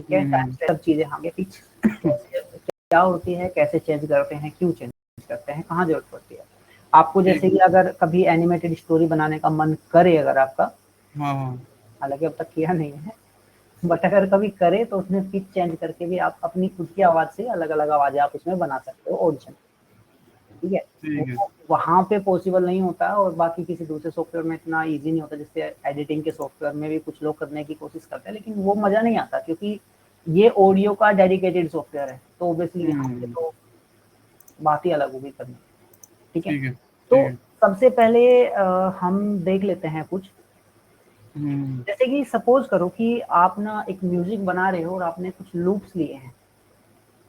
ठीक है, सब चीजें आगे पिच क्या होती है, कैसे चेंज करते हैं, क्यों चेंज करते हैं, कहाँ जरूरत पड़ती है आपको। जैसे कि अगर कभी एनिमेटेड स्टोरी बनाने का मन करे अगर आपका, हालांकि अब तक किया नहीं है, बट अगर कभी करे तो उसमें पिच चेंज करके भी आप अपनी खुद की आवाज से अलग अलग आवाजें आप उसमें बना सकते हो ऑडिशन। ठीक है, वहां पे पॉसिबल नहीं होता और बाकी किसी दूसरे सॉफ्टवेयर में इतना इजी नहीं होता। जैसे एडिटिंग के सॉफ्टवेयर में भी कुछ लोग करने की कोशिश करते हैं, लेकिन वो मजा नहीं आता क्योंकि ये ऑडियो का डेडिकेटेड सॉफ्टवेयर है, तो ऑब्वियसली यहाँ पे तो बात ही अलग होगी करनी। ठीक है, तो सबसे पहले हम देख लेते हैं कुछ, जैसे कि सपोज करो कि आप ना एक म्यूजिक बना रहे हो और आपने कुछ लूप्स लिए हैं।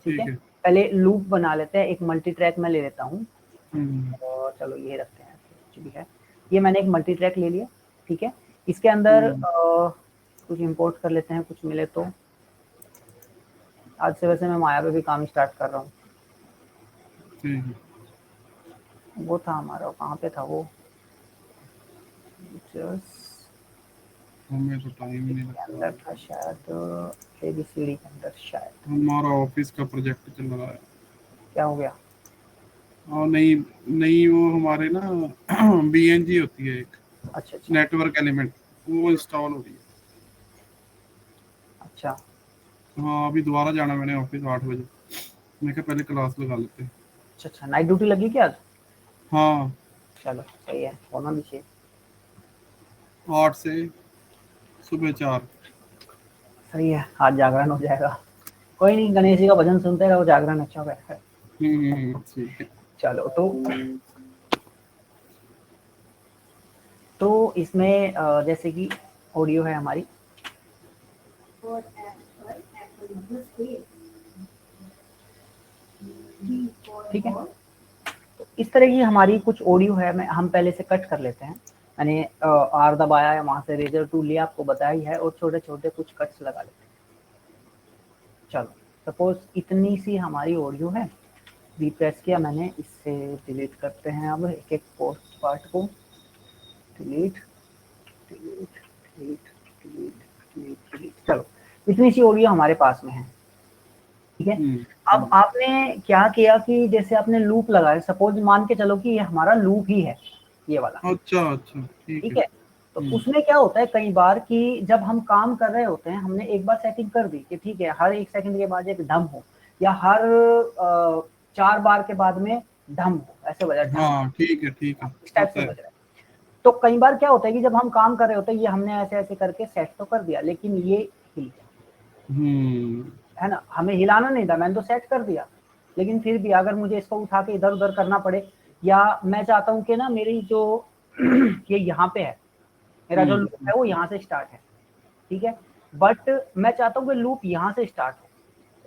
ठीक है, पहले लूप बना लेते हैं, एक मल्टी ट्रैक में ले लेता हूँ और चलो ये रखते हैं कुछ भी है, ये मैंने एक मल्टी ट्रैक ले लिया। ठीक है, इसके अंदर कुछ इंपोर्ट कर लेते हैं, कुछ मिले तो। आज से वैसे मैं माया पे भी काम स्टार्ट कर रहा हूँ। वो था हमारा, कहाँ पे था वो, हमें तो टाइम नहीं अंदर था शायद, एबीसीडी के अंदर शायद। हमारा ऑफिस का प्रोजेक्ट चल रहा है। क्या हो गया? नहीं वो हमारे ना बीएनजी होती है एक, अच्छा, नेटवर्क एलिमेंट, वो इंस्टॉल हो रही है। अच्छा, हाँ अभी दोबारा जाना मैंने ऑफिस 8 बजे, मैं क्या पहले क्लास लगा लेते हैं। अच्छा, नाइट ड्यूटी लगी क्या आज? हाँ चलो सही है, होना भी चाहिए। 8 से सुबह 4। सही है, आज जागरण हो जाएगा। कोई नहीं, गणेश जी का भजन सुनते रहो, जागरण अच्छा रहता है। ठीक है। चलो तो इसमें जैसे कि ऑडियो है हमारी, ठीक है, तो इस तरह की हमारी कुछ ऑडियो है, हम पहले से कट कर लेते हैं। मैंने आर दबाया है, वहां से रेजर टूल लिया, आपको बताया ही है, और छोटे छोटे कुछ कट्स लगा लेते हैं। चलो सपोज इतनी सी हमारी ऑडियो है, रिप्रेस किया मैंने, इससे डिलीट करते हैं अब एक एक पोस्ट पार्ट को, delete delete delete delete delete delete. चलो इतनी सी ऑडियो हमारे पास में है। ठीक है, अब आपने क्या किया कि जैसे आपने लूप लगाया, सपोज मान के चलो कि ये हमारा लूप ही है, ये वाला। अच्छा ठीक है, तो उसमें क्या होता है कई बार कि जब हम काम कर रहे होते हैं, हमने एक बार सेटिंग कर दी कि ठीक है हर 1 सेकंड के बाद एक ढम हो, या हर 4 बार के बाद में ढम हो, ऐसे बजा ढम। हाँ ठीक है इस टाइप से बज रहा है। तो कई बार क्या होता है कि जब हम काम कर रहे होते हैं, ये हमने ऐसे ऐसे करके सेट तो कर दिया, लेकिन ये हिल गया, है ना, हमें हिलाना नहीं था, मैंने तो सेट कर दिया, लेकिन फिर भी अगर मुझे इसको उठा के इधर उधर करना पड़े, या मैं चाहता हूँ कि ना मेरी जो ये यहाँ पे है, मेरा जो लूप है वो यहाँ से स्टार्ट है। ठीक है, बट मैं चाहता हूँ कि लूप यहाँ से स्टार्ट हो,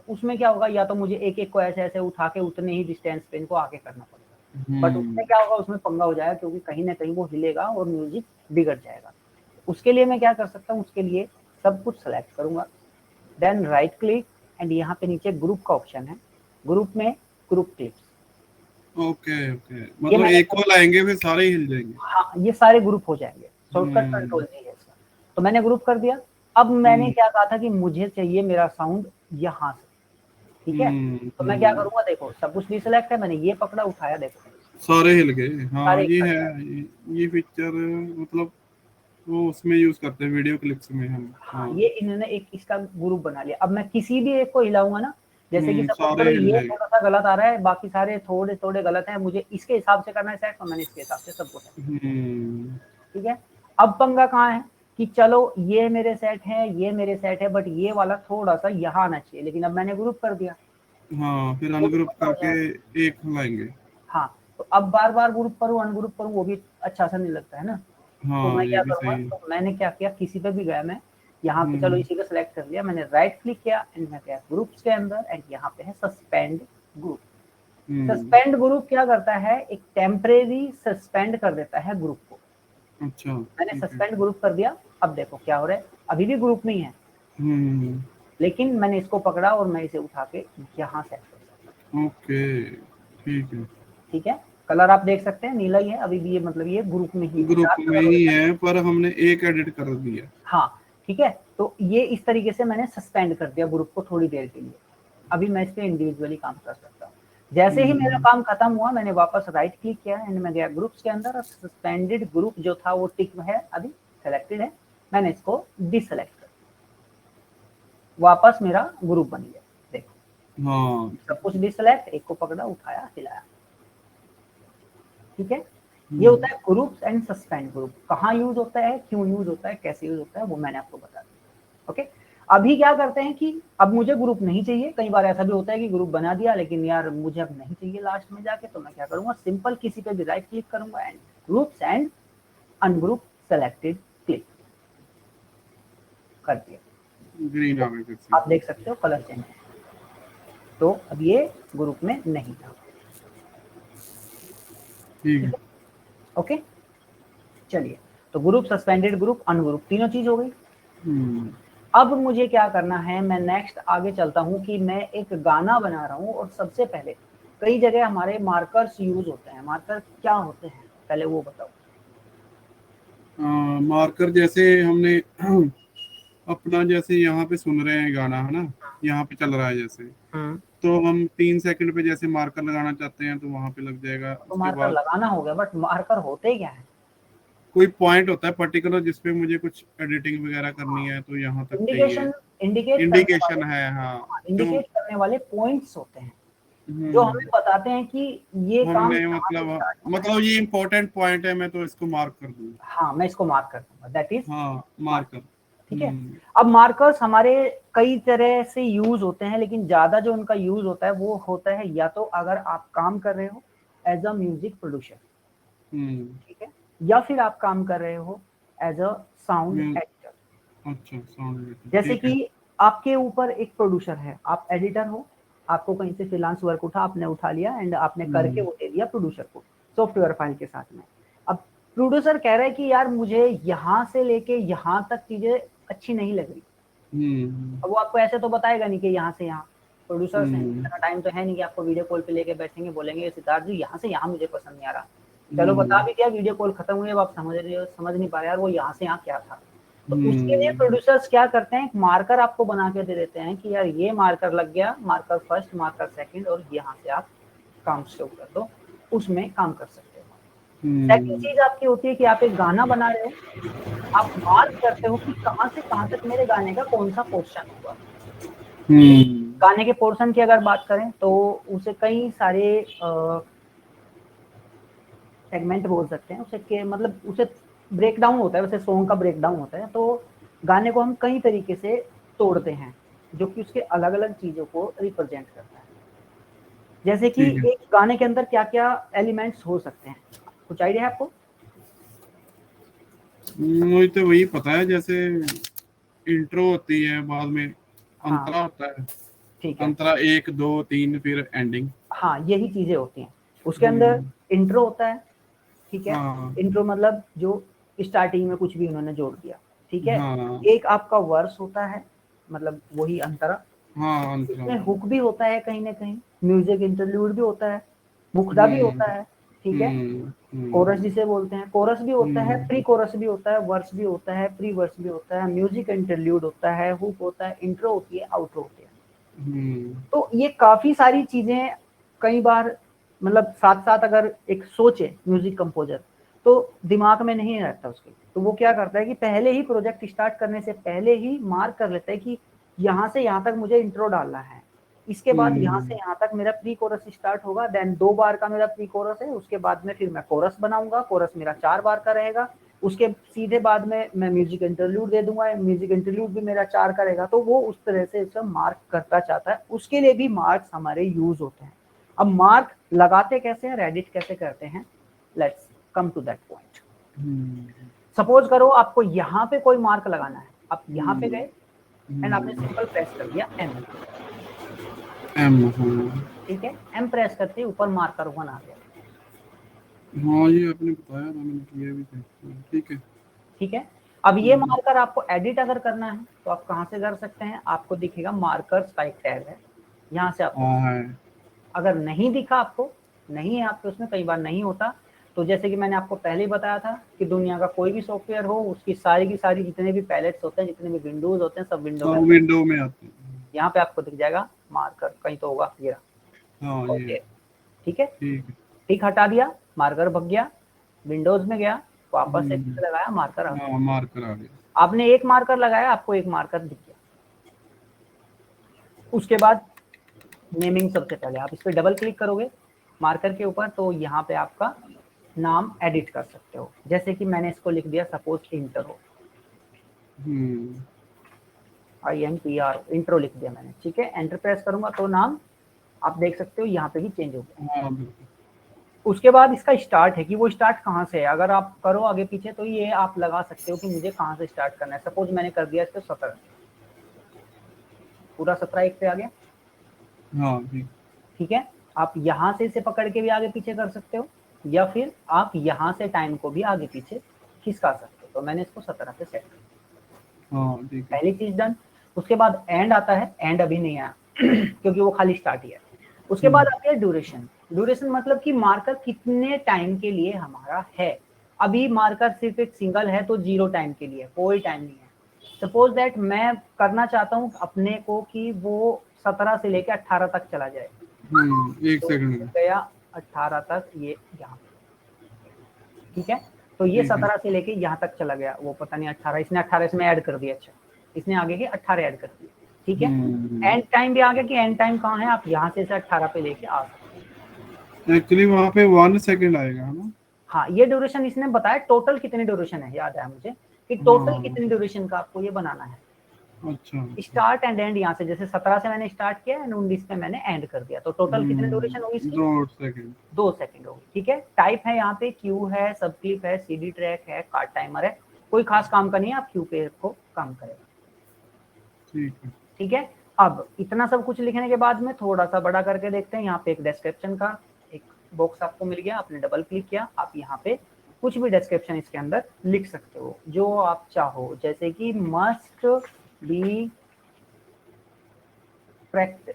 उसमें क्या होगा, या तो मुझे एक एक को ऐसे ऐसे उठा के उतने ही डिस्टेंस पे इनको आगे करना पड़ेगा, बट उसमें क्या होगा, उसमें पंगा हो जाएगा, क्योंकि कहीं ना कहीं वो हिलेगा और म्यूजिक बिगड़ जाएगा। उसके लिए मैं क्या कर सकता हूँ, उसके लिए सब कुछ सेलेक्ट करूंगा, देन राइट क्लिक, एंड यहाँ पे नीचे ग्रुप का ऑप्शन है, ग्रुप में ग्रुप क्लिप्स। ओके मतलब एक को लाएंगे फिर सारे हिल जाएंगे। हाँ, ये सारे ग्रुप हो जाएंगे, शॉर्टकट कंट्रोल जी है इसका। तो मैंने ग्रुप कर दिया। अब मैंने क्या कहा था कि मुझे चाहिए मेरा साउंड यहाँ से। ठीक है, तो मैं क्या करूंगा, देखो सब कुछ डिसेलेक्ट है, मैंने ये पकड़ा उठाया, देखो सारे हिल गए। हाँ सारे ये है, ये फीचर मतलब वो उसमें यूज करते हैं वीडियो क्लिप्स में हम। हाँ, ये इन्होंने एक इसका ग्रुप बना लिया। अब मैं किसी भी एक को हिलाऊंगा ना, जैसे कि सपोज सारे करो हिल ये जाएंगे। थोड़ा सा गलत आ रहा है, बाकी सारे थोड़े थोड़े गलत हैं, मुझे इसके हिसाब से करना है सेट, तो मैंने इसके हिसाब से सबको सेट। ठीक है, अब पंगा कहाँ है कि चलो ये मेरे सेट है, ये मेरे सेट है, बट ये वाला थोड़ा सा यहाँ आना चाहिए, लेकिन अब मैंने ग्रुप कर दिया। हाँ फिर अनग्रुप करके एक लाएंगे। हाँ, तो अब बार बार ग्रुप करूँ अनग्रुप करूँ, वो भी अच्छा सा नहीं लगता है ना। तो हाँ मैं ये क्या भी करूँगा, सही है। तो मैंने क्या किया, किसी पे भी गया मैं, यहाँ पे चलो इसी को सिलेक्ट कर लिया, मैंने राइट क्लिक किया, एंड मैं गया ग्रुप्स के अंदर, एंड यहाँ पे है सस्पेंड ग्रुप। सस्पेंड ग्रुप क्या करता है, एक टेम्परेरी सस्पेंड कर देता है ग्रुप को। अच्छा मैंने सस्पेंड ग्रुप कर दिया। अब देखो क्या हो रहा है, अभी भी ग्रुप में ही है, लेकिन मैंने इसको पकड़ा और मैं इसे उठा के यहाँ सेट कर सकता। ओके ठीक है। ठीक है, कलर आप देख सकते हैं नीला ही है अभी भी, ये मतलब ये ग्रुप में ही ग्रुप डार्क में कलर हो ही गया। है पर हमने एक एडिट कर दिया। हाँ ठीक है, तो ये इस तरीके से मैंने सस्पेंड कर दिया ग्रुप को थोड़ी देर के लिए। अभी मैं इस पे इंडिविजुअली काम कर सकता हूँ। जैसे ही मेरा काम खत्म हुआ, मैंने वापस राइट क्लिक किया एंड मैं गया ग्रुप्स के अंदर, और सस्पेंडेड ग्रुप जो था वो टिक है, अभी सेलेक्टेड है, मैंने इसको डिसलेक्ट कर दिया, वापस मेरा ग्रुप बन गया। देखो हाँ सब कुछ डिसलेक्ट, एक को पकड़ा, उठाया, हिलाया, ठीक है। ये होता है ग्रुप्स एंड सस्पेंड ग्रुप। कहाँ यूज होता है, क्यों यूज होता है, कैसे यूज होता है, वो मैंने आपको बता दिया। ओके, अभी क्या करते हैं कि अब मुझे ग्रुप नहीं चाहिए। कई बार ऐसा भी होता है कि ग्रुप बना दिया लेकिन यार मुझे अब नहीं चाहिए लास्ट में जाके, तो मैं क्या करूंगा, सिंपल किसी पे भी राइट क्लिक करूंगा and groups and ungroup selected click कर दिया। ग्रीन आ गई फिर से। आप देख सकते हो कलर चेंज है, तो अब ये ग्रुप में नहीं था। ठीक है। ओके, चलिए, तो ग्रुप, सस्पेंडेड ग्रुप, अनग्रुप, तीनों चीज हो गई। अब मुझे क्या करना है, मैं नेक्स्ट आगे चलता हूं कि मैं एक गाना बना रहा हूं, और सबसे पहले कई जगह हमारे मार्कर्स यूज होते हैं। मार्कर क्या होते हैं पहले वो बताओ। मार्कर जैसे हमने अपना, जैसे यहाँ पे सुन रहे हैं गाना, है ना, यहाँ पे चल रहा है जैसे, तो हम 3 सेकंड पे जैसे मार्कर लगाना चाहते हैं तो वहां पे लग जाएगा। तो उसके मार्कर बाद लगाना हो गया, बट मार्कर होते क्या है? कोई पॉइंट होता है पर्टिकुलर जिसपे मुझे कुछ एडिटिंग वगैरह करनी है तो यहाँ तक चाहिए। इंडिकेशन, इंडिकेट करने इंडिकेशन वाले, है, हाँ। क्यों? इंडिकेट करने वाले पॉइंट्स होते हैं जो हमें बताते हैं कि ये काम हमने यहाँ से मतलब स्टार्ट होना है। मतलब ये इम्पोर्टेंट पॉइंट है, मैं तो इसको मार्क कर दूँ। हाँ, मैं इसको मार्क कर दूंगा, दैट इज हाँ, मार्कर, मार्कर। ठीक है। अब मार्कर्स हमारे कई तरह से यूज होते हैं, लेकिन ज्यादा जो उनका यूज होता है वो होता है या तो अगर आप काम कर रहे हो एज अ म्यूजिक प्रोड्यूसर, ठीक है, या फिर आप काम कर रहे हो एज अ साउंड एडिटर। अच्छा, साउंड एडिटर, जैसे ठीक है। कि आपके ऊपर एक प्रोड्यूसर है, आप एडिटर हो, आपको कहीं से फ्रीलांस वर्क उठा, आपने उठा लिया एंड आपने करके वो दे दिया प्रोड्यूसर को सॉफ्टवेयर फाइल के साथ में। अब प्रोड्यूसर कह रहा है कि यार मुझे यहाँ से लेके यहाँ तक चीजें अच्छी नहीं लग रही। अब वो आपको ऐसे तो बताएगा नहीं कि यहाँ से यहाँ, प्रोड्यूसर्स हैं, इतना टाइम तो है नहीं कि आपको वीडियो कॉल पे लेके बैठेंगे, बोलेंगे सिद्धार्थ जी यहाँ से यहाँ मुझे पसंद नहीं आ रहा। चलो बता भी दिया, वीडियो कॉल खत्म हुई, अब आप समझ रहे हो, समझ नहीं पा रहे यार वो यहाँ से यहाँ क्या था। तो उसके लिए प्रोड्यूसर्स क्या करते हैं, एक मार्कर आपको बना के दे देते हैं कि यार ये मार्कर लग गया, मार्कर फर्स्ट, मार्कर सेकंड, और यहाँ से आप काम शुरू कर दो, उसमें काम कर सकते हो। सेकंड चीज आपकी होती है कि आप एक गाना बना रहे हो, आप मार्क करते हो कि कहाँ से कहाँ तक मेरे गाने का कौन सा पोर्शन होगा। गाने के पोर्शन की अगर बात करें तो उसे कई सारे सेगमेंट बोल सकते हैं, उसे के मतलब उसे ब्रेक डाउन होता है, वैसे सॉन्ग का ब्रेक डाउन होता है। तो गाने को हम कई तरीके से तोड़ते हैं जो कि उसके अलग अलग चीजों को रिप्रेजेंट करता है। जैसे कि एक गाने के अंदर क्या क्या एलिमेंट्स हो सकते हैं, कुछ आइडिया है आपको? मुझे तो वही पता है, जैसे इंट्रो होती है, बाद में अंतरा हाँ, होता है, ठीक है, अंतरा 1 2 3 फिर एंडिंग। हाँ, यही चीजें होती हैं। उसके अंदर इंट्रो होता है, ठीक है। हाँ, इंट्रो मतलब जो स्टार्टिंग में कुछ भी उन्होंने जोड़ दिया, ठीक है। हाँ, एक आपका वर्स होता है, मतलब वही अंतरा। हाँ, अंतरा। इसमें हुक भी होता है कहीं ना कहीं, म्यूजिक इंटरल्यूड भी होता है, मुखड़ा भी होता है, ठीक है। कोरस जिसे बोलते हैं, कोरस भी होता है, प्री कोरस भी होता है, वर्स भी होता है, प्री वर्स भी होता है, म्यूजिक इंटरल्यूड होता है, हुक होता है, इंट्रो होती है, आउट्रो होती है। तो ये काफी सारी चीजें कई बार मतलब साथ साथ अगर एक सोचे म्यूजिक कंपोजर तो दिमाग में नहीं रहता उसके, तो वो क्या करता है कि पहले ही प्रोजेक्ट स्टार्ट करने से पहले ही मार्क कर लेता है कि यहाँ से यहाँ तक मुझे इंट्रो डालना है, इसके बाद यहाँ से यहाँ तक मेरा प्री कोरस स्टार्ट होगा, देन 2 बार का मेरा प्री कोरस है, उसके बाद में फिर मैं कोरस बनाऊंगा, कोरस मेरा 4 बार का रहेगा, उसके सीधे बाद में मैं म्यूजिक इंटरल्यूड दे दूंगा, म्यूजिक इंटरल्यूड भी मेरा 4 का रहेगा। तो वो उस तरह से इसे मार्क करता चाहता है, उसके लिए भी मार्क्स हमारे यूज होते हैं। अब मार्क लगाते कैसे हैं, एडिट कैसे करते हैं, let's come to that point. Suppose करो आपको यहाँ पे कोई मार्क लगाना है, आप यहाँ पे गए एंड आपने सिंपल प्रेस कर दिया एम, ठीक है। एम प्रेस करते ऊपर मार्कर 1 आ गया। हाँ, ये आपने बताया था, मैंने किया भी था। ठीक है, ठीक है। अब ये मार्कर आपको एडिट अगर करना है तो आप कहाँ से कर सकते हैं, आपको दिखेगा मार्कर्स का एक टैब है, यहाँ से आपको, अगर नहीं दिखा आपको, नहीं है आपके उसमें, कई बार नहीं होता, तो जैसे कि मैंने आपको पहले ही बताया था कि दुनिया का कोई भी सॉफ्टवेयर हो, उसकी सारी की सारी जितने भी पैलेट्स होते हैं, जितने भी विंडोज होते हैं, सब विंडो में आते हैं। यहाँ पे आपको दिख जाएगा मार्कर, कहीं तो होगा ये रहा, ये ठीक है। टिक हटा दिया, मार्कर भग गया, विंडोज में गया, वापस से टिक लगाया, मार्कर आ गया। मार्कर आ गया। आपने एक मार्कर लगाया, आपको एक मार्कर दिख गया। उसके बाद नेमिंग, सबसे पहले आप इस पर डबल क्लिक करोगे मार्कर के ऊपर, तो यहाँ पे आपका नाम एडिट कर सकते हो। जैसे कि मैंने इसको लिख दिया सपोज इंट्रो, INTRO, इंट्रो लिख दिया मैंने, ठीक है। एंटर प्रेस करूंगा तो नाम आप देख सकते हो यहाँ पे भी चेंज हो गया। उसके बाद इसका स्टार्ट है कि वो स्टार्ट कहाँ से है। अगर आप करो आगे पीछे तो ये आप लगा सकते हो कि मुझे कहाँ से स्टार्ट करना है। सपोज मैंने कर दिया इसको 17, पूरा 17 एक पे आ गया, ठीक है। आप यहाँ से इसे पकड़ के भी आगे पीछे कर सकते हो, या फिर आप यहाँ से टाइम को भी आगे पीछे खिसका सकते हो। तो मैंने इसको 17 पे सेट कर, पहली चीज डन। उसके बाद एंड आता है, एंड अभी नहीं आया क्योंकि वो खाली स्टार्ट ही है। उसके बाद आती है ड्यूरेशन। ड्यूरेशन मतलब कि मार्कर कितने टाइम के लिए हमारा है। अभी मार्कर सिर्फ एक सिंगल है तो 0 टाइम के लिए, कोई टाइम नहीं है। सपोज दैट मैं करना चाहता हूँ अपने को कि वो 17 से लेकर 18 तक चला जाए, 1 सेकंड गया 18 तक, ये यहाँ, ठीक है। तो ये 17 से लेके यहाँ तक चला गया, वो पता नहीं 18, इसने 18 इसमें ऐड कर दिया। अच्छा, इसने आगे के 18 ऐड कर दिए, ठीक है। एंड टाइम भी आ गया कि एंड टाइम कहाँ है, आप यहाँ से 18 पे लेके आ सकते हैं। एक्चुअली वहाँ पे 1 सेकंड आएगा, है ना? हाँ, ये ड्यूरेशन इसने बताया टोटल कितनी ड्यूरेशन है, याद है मुझे कि टोटल कितनी ड्यूरेशन का आपको ये बनाना है। अच्छा, स्टार्ट एंड एंड यहाँ से, जैसे 17 से मैंने स्टार्ट किया एंड 19 पे मैंने एंड कर दिया, तो टोटल कितनी ड्यूरेशन होगी इसकी? 2 सेकंड। 2 सेकंड होगी, ठीक है। टाइप है यहाँ पे क्यू है, सब क्लिप है, CD ट्रैक है, कार्ड टाइमर है। कोई खास काम का नहीं है, आप क्यू पे को काम करेगा, ठीक है। अब इतना सब कुछ लिखने के बाद में थोड़ा सा बड़ा करके देखते हैं। यहाँ पे एक डिस्क्रिप्शन का एक बॉक्स आपको मिल गया, आपने डबल क्लिक किया, आप यहाँ पे कुछ भी डिस्क्रिप्शन इसके अंदर लिख सकते हो जो आप चाहो, जैसे कि मस्ट बी करेक्ट,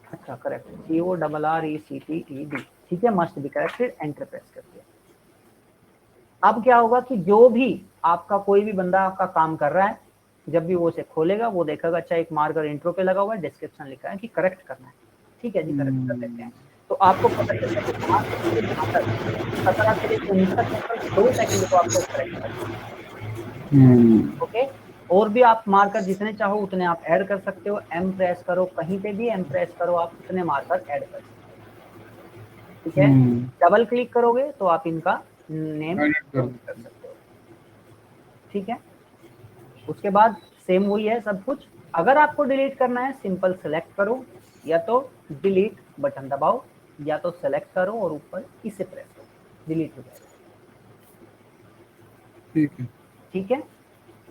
अच्छा करेक्ट, CORRECTED, ठीक है, must be corrected, enter press कर दिया। अब क्या होगा कि जो भी आपका कोई भी बंदा आपका काम कर रहा है, जब भी वो उसे खोलेगा वो देखेगा अच्छा एक मार्कर इंट्रो पे लगा हुआ है, डिस्क्रिप्शन लिखा है कि करेक्ट करना है, ठीक है जी, करेक्ट कर देते हैं। तो आपको पता चल जाएगा 17 से लेकर 19 तक 2 सेकंड को आपको करेक्ट करना है, ओके। और भी आप मार्कर जितने चाहो उतने आप ऐड कर सकते हो। M प्रेस करो, कहीं पे भी M प्रेस करो, आप उतने मार्कर ऐड कर सकते हो, ठीक है। डबल क्लिक करोगे तो आप इनका नेम कर सकते हो, ठीक है। उसके बाद सेम वही है सब कुछ। अगर आपको डिलीट करना है सिंपल सेलेक्ट करो, या तो डिलीट बटन दबाओ, या तो सेलेक्ट करो और ऊपर इसे प्रेस करो, डिलीट हो जाएगा, ठीक है।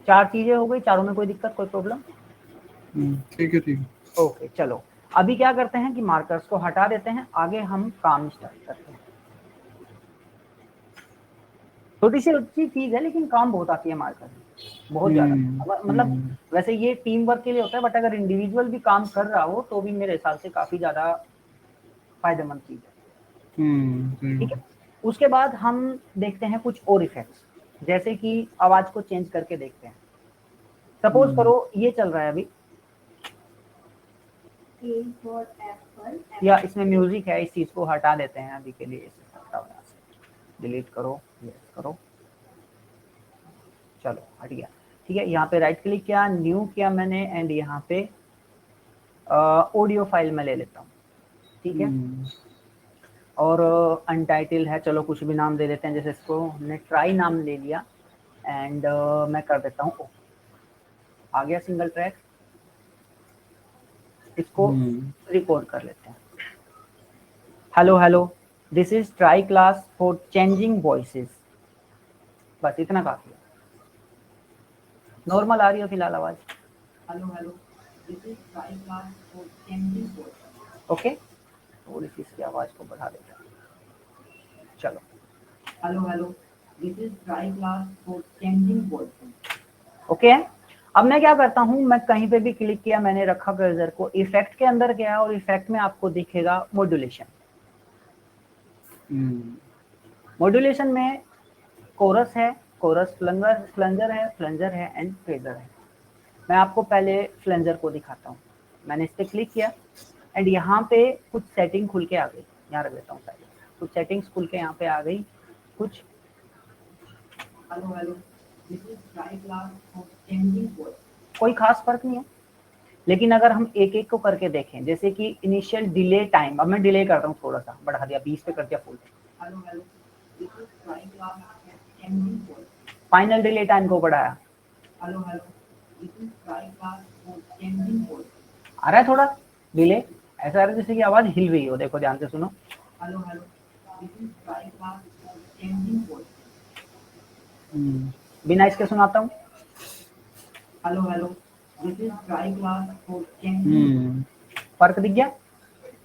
4 चीजें हो गई, चारों में कोई दिक्कत, कोई प्रॉब्लम? ठीक है। ओके, चलो अभी क्या करते हैं कि मार्कर्स को हटा देते हैं, आगे हम काम स्टार्ट करते हैं। छोटी सी चीज है लेकिन काम बहुत आती है मार्कर, बहुत ज्यादा। मतलब वैसे ये टीम वर्क के लिए होता है, बट अगर इंडिविजुअल भी काम कर रहा हो तो भी मेरे हिसाब से काफी ज्यादा फायदेमंद चीज है, ठीक है। उसके बाद हम देखते हैं कुछ और इफेक्ट्स, जैसे कि आवाज को चेंज करके देखते हैं। सपोज करो ये चल रहा है अभी, या इसमें म्यूजिक है, इस चीज को हटा देते हैं अभी के लिए, डिलीट करो, यस करो, चलो हट गया, ठीक है। यहाँ पे राइट क्लिक किया, न्यू किया मैंने, एंड यहाँ पे ऑडियो फाइल में ले लेता हूँ, ठीक है। और अनटाइटल है, चलो कुछ भी नाम दे देते हैं, जैसे इसको हमने ट्राई नाम ले लिया, एंड मैं कर देता हूँ आ गया सिंगल ट्रैक। इसको रिकॉर्ड कर लेते हैं। Hello hello, this is try class for changing voices, बस इतना काफी है। नॉर्मल आ रही है फिलहाल आवाज, hello hello, this is try class for changing voices, okay. थोड़ी सी इसकी आवाज को बढ़ा देता हूँ, चलो hello hello, this is try class for changing voices, okay. अब मैं क्या करता हूँ, मैं कहीं पे भी क्लिक किया, मैंने रखा कर्सर को, इफेक्ट के अंदर गया और इफेक्ट में आपको दिखेगा मॉड्यूलेशन। मॉड्यूलेशन में कोरस है, कोरस फ्लंजर है एंड फ्रेजर है। मैं आपको पहले फ्लंजर को दिखाता हूँ। मैंने इस पर क्लिक किया एंड यहाँ पे कुछ सेटिंग खुल के आ गई। यहाँ रख देता हूँ पहले, कुछ सेटिंग्स खुल के यहाँ पे आ गई कुछ। कोई खास फर्क नहीं है, लेकिन अगर हम एक एक को करके देखें, जैसे कि इनिशियल डिले टाइम, अब मैं डिले करता हूँ, थोड़ा सा बढ़ा दिया, 20 पे कर दिया फुल। फाइनल डिले टाइम को बढ़ाया। आ रहा है थोड़ा डिले, ऐसा आ रहा है जैसे कि आवाज हिल रही हो। देखो ध्यान से सुनो। बिना इसके सुनाता हूँ। फर्क दिख गया?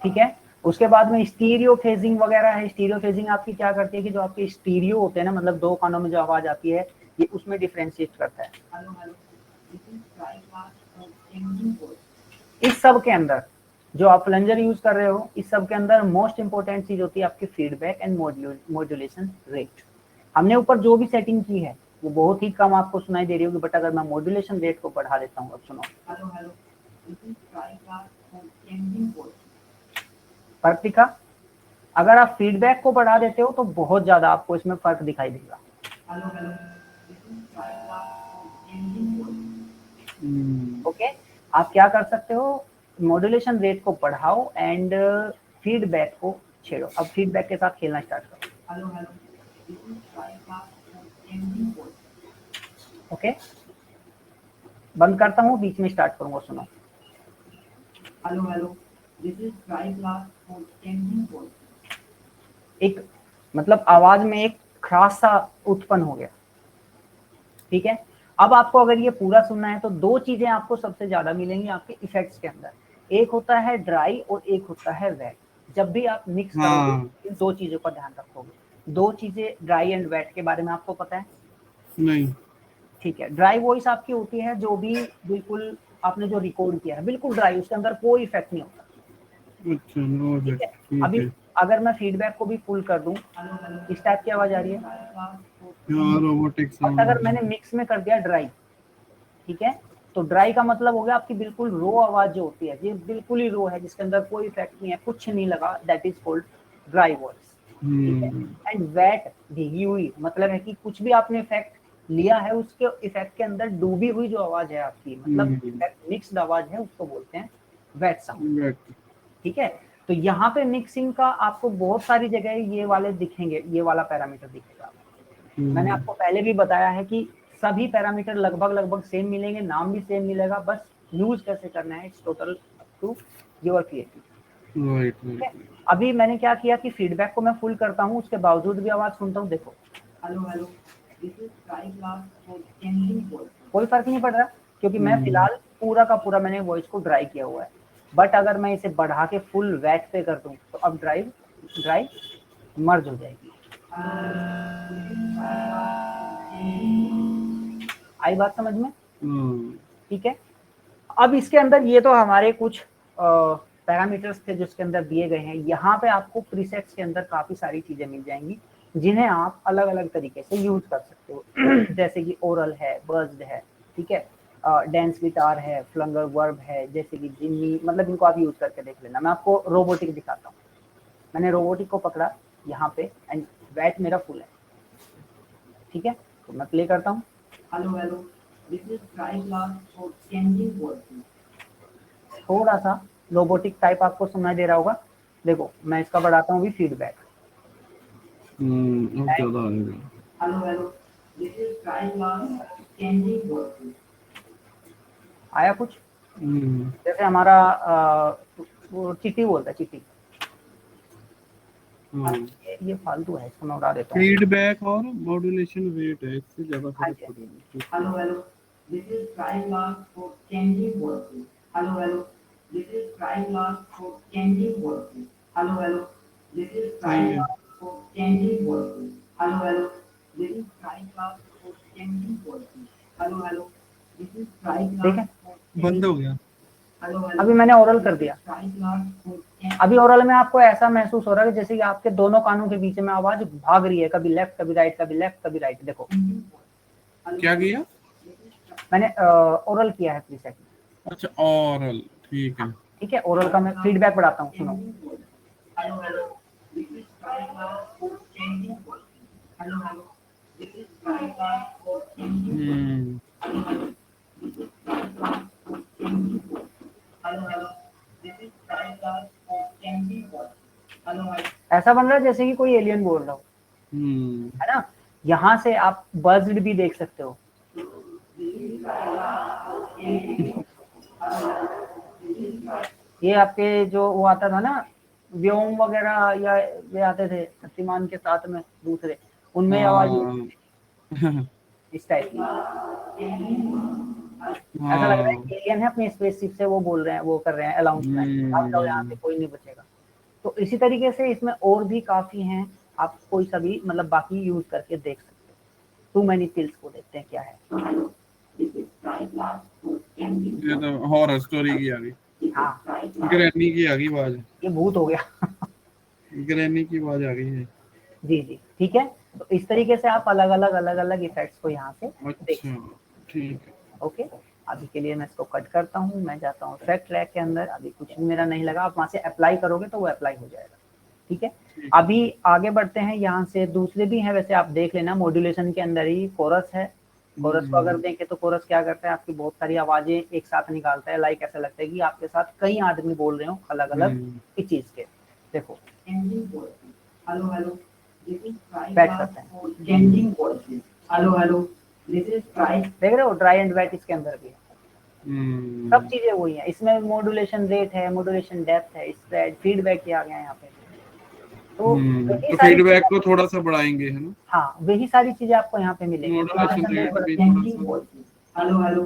ठीक है। उसके बाद में स्टीरियो फेजिंग वगैरह है। स्टीरियो फेजिंग आपकी क्या करती है कि जो आपके स्टीरियो होते हैं ना, मतलब दो कानों में जो आवाज आती है, ये उसमें डिफरेंशिएट करता है। इस सब के अंदर जो आप फ्लंजर यूज कर रहे हो, इस सब के अंदर मोस्ट इंपोर्टेंट चीज होती है आपकी फीडबैक एंड मॉड्यूलेशन रेट। हमने ऊपर जो भी सेटिंग की है वो बहुत ही कम आपको सुनाई दे रही होगी, बट अगर मैं मॉड्यूलेशन रेट को बढ़ा देता हूँ, अब सुनो। फर्क दिखा? अगर आप फीडबैक को बढ़ा देते हो तो बहुत ज्यादा आपको इसमें फर्क दिखाई देगा। ओके, आप क्या कर सकते हो, मॉड्यूलेशन रेट को बढ़ाओ एंड फीडबैक को छेड़ो। अब फीडबैक के साथ खेलना स्टार्ट करो। ओके, बंद करता हूँ, बीच में स्टार्ट करूंगा, सुनो। एक मतलब आवाज में एक खराश सा उत्पन्न हो गया। ठीक है, अब आपको अगर ये पूरा सुनना है तो दो चीजें आपको सबसे ज्यादा मिलेंगी आपके इफेक्ट्स के अंदर। एक होता है ड्राई और एक होता है वेट। जब भी आप मिक्स करोगे इन दो चीजों का ध्यान रखोगे। दो चीजें ड्राई एंड वेट के बारे में आपको पता है? नहीं। ठीक है, ड्राई वॉइस आपकी होती है जो भी बिल्कुल आपने जो रिकॉर्ड किया है बिल्कुल ड्राई, उसके अंदर कोई इफेक्ट नहीं होता। ठीक है, अभी अगर मैं फीडबैक को भी फुल कर दूं, इस टाइप की आवाज आ रही है, रोबोटिक साउंड। अगर मैंने मिक्स में कर दिया ड्राई, ठीक है, तो ड्राई का मतलब हो गया आपकी बिल्कुल रो आवाज जो होती है, ये बिल्कुल ही रो है, जिसके अंदर कोई इफेक्ट नहीं है, कुछ नहीं लगा, that is called dry voice. ठीक है, एंड वेट भीगी हुई मतलब है कि कुछ भी आपने इफेक्ट लिया है, उसके इफेक्ट के अंदर डूबी हुई जो आवाज है आपकी, मतलब मिक्स्ड आवाज है, उसको बोलते हैं वेट साउंड। ठीक है, तो यहाँ पे मिक्सिंग का आपको बहुत सारी जगह ये वाले दिखेंगे, ये वाला पैरामीटर दिखेगा। मैंने आपको पहले भी बताया है कि सभी पैरामीटर लगभग सेम मिलेंगे, नाम भी सेम मिलेगा, बस यूज कैसे करना है it's total up to your creativity. अभी मैंने क्या किया कि फीडबैक को मैं फुल करता हूँ, उसके बावजूद भी आवाज सुनता हूँ। देखो, कोई फर्क नहीं पड़ रहा, क्योंकि मैं फिलहाल पूरा का पूरा मैंने वॉइस को ड्राई किया हुआ है। बट अगर मैं इसे बढ़ा के फुल वेट पे कर दूं तो अब ड्राई मर्ज हो जाएगी। आई बात समझ में? ठीक है, अब इसके अंदर ये तो हमारे कुछ पैरामीटर्स थे जो इसके अंदर दिए गए हैं। यहाँ पे आपको प्रीसेट्स के अंदर काफी सारी चीजें मिल जाएंगी जिन्हें आप अलग अलग तरीके से यूज कर सकते हो। जैसे कि ओरल है, बर्स्ड है, ठीक है, डेंस गिटार है, फ्लंगर वर्ब है, जैसे कि जिम्मी, मतलब इनको आप यूज करके देख लेना। मैं आपको रोबोटिक दिखाता हूँ। मैंने रोबोटिक को पकड़ा यहाँ पे एंड वेट मेरा फुल है। ठीक है, तो मैं प्ले करता हूँ। Hello, this is try class for changing voice. थोड़ा सा रोबोटिक टाइप आपको सुनाई दे रहा होगा। देखो, मैं इसका बढ़ाता हूँ भी feedback. Hello, this is try class changing voice. आया कुछ? जैसे हमारा वो चिट्टी बोलता है, चिट्टी। ये फालतू है, इसको मैं उड़ा देता हूँ। फीडबैक और मॉड्यूलेशन रेट है, इससे ज्यादा फर्क पड़ेगा। Hello, this is try class for changing voice. Hello, this is try class for changing voice. Hello, this is try class for changing voice. Hello, this is try class for changing voice. Hello, this is try class. ठीक है, बंद हो गया। अभी मैंने oral कर दिया, अभी ओरल में आपको ऐसा महसूस हो रहा है जैसे कि आपके दोनों कानों के बीच में आवाज भाग रही है, कभी लेफ्ट कभी राइट, कभी लेफ्ट कभी राइट। देखो क्या किया मैंने ओरल किया है 3 सेकंड। अच्छा ओरल, ठीक है। ठीक है, ओरल का मैं फीडबैक बढ़ाता हूँ, सुनो। ऐसा बन रहा है जैसे कि कोई एलियन बोल रहा हो, है ना। यहाँ से आप बज्ड भी देख सकते हो। ये आपके जो वो आता था ना व्योम वगैरह, या वे आते थे शक्तिमान के साथ में दूसरे, उनमें आवाज इस टाइप की। ऐसा लग रहा है कि एलियन है अपनी स्पेसशिप से वो बोल रहे हैं, वो कर रहे हैं अनाउंसमेंट, आप जाओ यहाँ से, कोई नहीं बचेगा। तो इसी तरीके से इसमें और भी काफी हैं, आप कोई सा भी मतलब बाकी यूज करके देख सकते हो। टू मैनी पिल्स को देखते हैं क्या है। ये तो हॉरर स्टोरी की आ गई। हाँ ग्रैनी की आ गई आवाज, ये भूत हो गया। ग्रैनी की आवाज आ गई है। जी जी ठीक है। तो इस तरीके से आप अलग अलग इफेक्ट्स को यहाँ से देख सकते अच्छा ठीक है। हो। ओके, अभी के लिए मैं इसको कट करता हूँ, मैं जाता हूँ इफेक्ट ट्रैक के अंदर। अभी कुछ भी मेरा नहीं लगा, आप वहां से अप्लाई करोगे तो वो अप्लाई हो जाएगा। ठीक है, अभी आगे बढ़ते हैं। यहाँ से दूसरे भी हैं, वैसे आप देख लेना। मॉड्यूलेशन के अंदर ही कोरस है। कोरस को अगर देखें तो कोरस क्या करता है, आपकी बहुत सारी आवाजें एक साथ निकालता है। लाइक ऐसा लगता है कि आपके साथ कई आदमी बोल रहे हो अलग अलग इस चीज के। देखो हेलो हेलो, बैठ करते हैं, changing voices, hello hello, this is try. देख रहे हो ड्राई एंड वेट इसके अंदर भी है। सब चीजें वही है इसमें। मॉड्यूलेशन रेट है, मॉड्यूलेशन डेप्थ है, स्प्रेड, फीडबैक किया गया है यहाँ पे। तो तो फीडबैक को थोड़ा सा बढ़ाएंगे, है ना। हाँ वही सारी चीजें आपको यहाँ पे मिलेंगी। मॉड्यूलेशन रेट भी थोड़ा सा। Hello hello,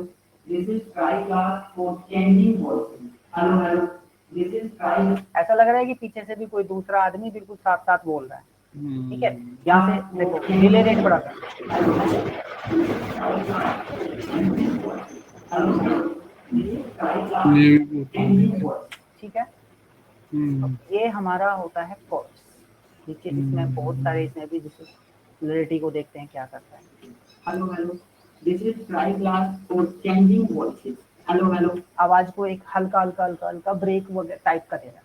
this is try class for changing voices, hello hello, this is try. ऐसा लग रहा है कि पीछे से भी कोई दूसरा आदमी बिल्कुल साथ साथ बोल रहा है। ठीक है, यहाँ से देखो डिले रेट बढ़ाता है। ठीक है, ये हमारा होता है कोर्स। ठीक है, इसमें बहुत सारे, इसमें भी जैसे क्लैरिटी को देखते हैं क्या करता है। Hello hello, this is try class for changing voices, hello hello. आवाज को एक हल्का हल्का हल्का हल्का ब्रेक वगैरह टाइप का देना।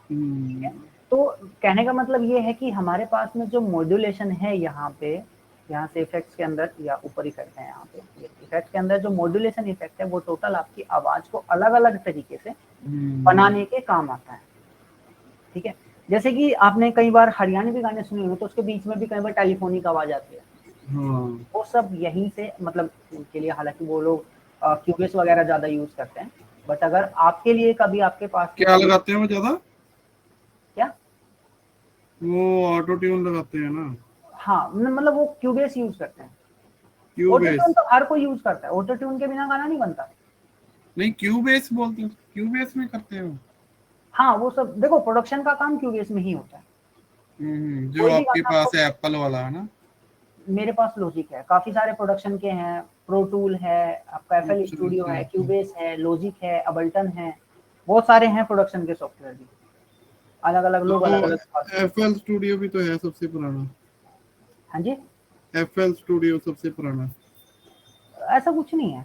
ठीक है, तो कहने का मतलब ये है कि हमारे पास में जो मॉड्यूलेशन है यहाँ पे, यहाँ से इफेक्ट्स के अंदर या ऊपर इफेक्ट है यहाँ पे, इफेक्ट के अंदर जो मॉड्यूलेशन इफेक्ट है वो टोटल आपकी आवाज को अलग अलग तरीके से बनाने के काम आता है। ठीक है, जैसे कि आपने कई बार हरियाणवी गाने सुने होंगे तो उसके बीच में भी कई बार टेलीफोनिक आवाज आती है। वो सब यहीं से मतलब उनके लिए, हालांकि वो लोग क्यूबेस वगैरह ज्यादा यूज करते हैं, बट अगर आपके लिए कभी आपके पास क्या लगाते हैं वो ज्यादा, क्या वो ऑटो ट्यून लगाते हैं ना। हाँ मतलब वो क्यूबेस यूज करते हैं। ऑटो क्यूबेस ट्यून तो हर कोई यूज करता है, ऑटो ट्यून के बिना गाना नहीं बनता। नहीं, क्यूबेस बोलते हैं, क्यूबेस में करते हो। हाँ वो सब देखो प्रोडक्शन का काम क्यूबेस में ही होता है। जो आपके पास है एप्पल वाला है ना। मेरे पास लॉजिक है, काफी सारे प्रोडक्शन के हैं। प्रो टूल है आपका, एफएल स्टूडियो है, क्यूबेस है, लॉजिक है, अबल्टन है, बहुत सारे हैं प्रोडक्शन के सॉफ्टवेयर भी। अलग अलग लोग अलग अलग। एफएल स्टूडियो भी तो है सबसे पुराना। हाँ जी, एफएल स्टूडियो सबसे पुराना। ऐसा कुछ नहीं है।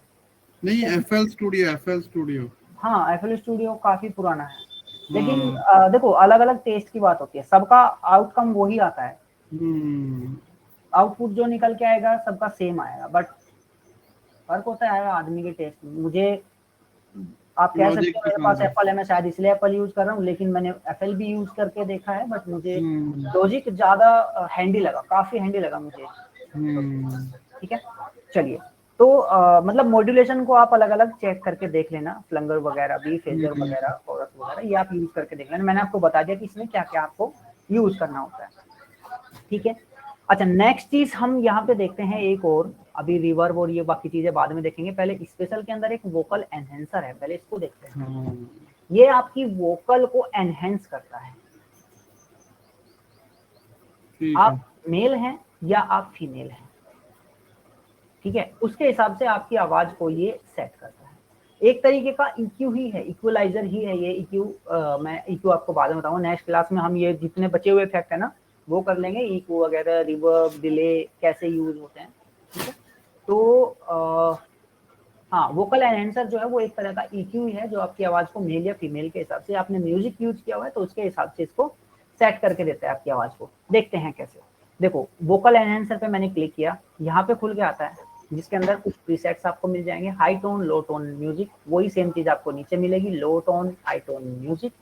नहीं, एफएल स्टूडियो। हाँ एफएल स्टूडियो काफी पुराना है, लेकिन देखो अलग अलग टेस्ट की बात होती है, सबका आउटकम वही आता है। आउटपुट जो निकल के आएगा सबका सेम आएगा, बट फर्क होता है आदमी के टेस्ट में। मुझे आप कह सकते हो मेरे पास एप्पल है, मैं शायद इसलिए एप्पल यूज कर रहा हूँ, लेकिन मैंने एफएल भी यूज करके देखा है, बट मुझे लॉजिक ज्यादा हैंडी लगा, काफी हैंडी लगा मुझे। ठीक है, चलिए। तो मतलब मॉड्यूलेशन को आप अलग अलग चेक करके देख लेना, फ्लंगर वगैरह भी, फेजर वगैरह, कोरस वगैरह, ये आप यूज करके देख लेना। मैंने आपको बता दिया कि इसमें क्या क्या आपको यूज करना होता है। ठीक है, अच्छा नेक्स्ट चीज हम यहाँ पे देखते हैं एक और, अभी रिवर्ब और ये बाकी चीजें बाद में देखेंगे। पहले स्पेशल के अंदर एक वोकल एनहेंसर है, पहले इसको देखते हैं। ये आपकी वोकल को एनहेंस करता है। आप मेल हैं या आप फीमेल हैं, ठीक है, उसके हिसाब से आपकी आवाज को ये सेट करता है। एक तरीके का EQ ही है, इक्वलाइजर ही है ये EQ। मैं EQ आपको बाद में बताऊंगा, नेक्स्ट क्लास में हम ये जितने बचे हुए इफेक्ट है ना वो कर लेंगे, EQ वगैरह, रिवर्ब, डिले कैसे यूज होते हैं, ठीक है। तो हाँ, वोकल एनहेंसर जो है वो एक तरह का EQ ही है जो आपकी आवाज को मेल या फीमेल के हिसाब से, आपने म्यूजिक यूज किया हुआ है तो उसके हिसाब से इसको सेट करके देता है आपकी आवाज को। देखते हैं कैसे। देखो वोकल एनहेंसर पे मैंने क्लिक किया, यहाँ पे खुल के आता है जिसके अंदर कुछ प्रीसेट्स आपको मिल जाएंगे, हाई टोन, लो टोन म्यूजिक, वही सेम चीज आपको नीचे मिलेगी, लो टोन, हाई टोन म्यूजिक,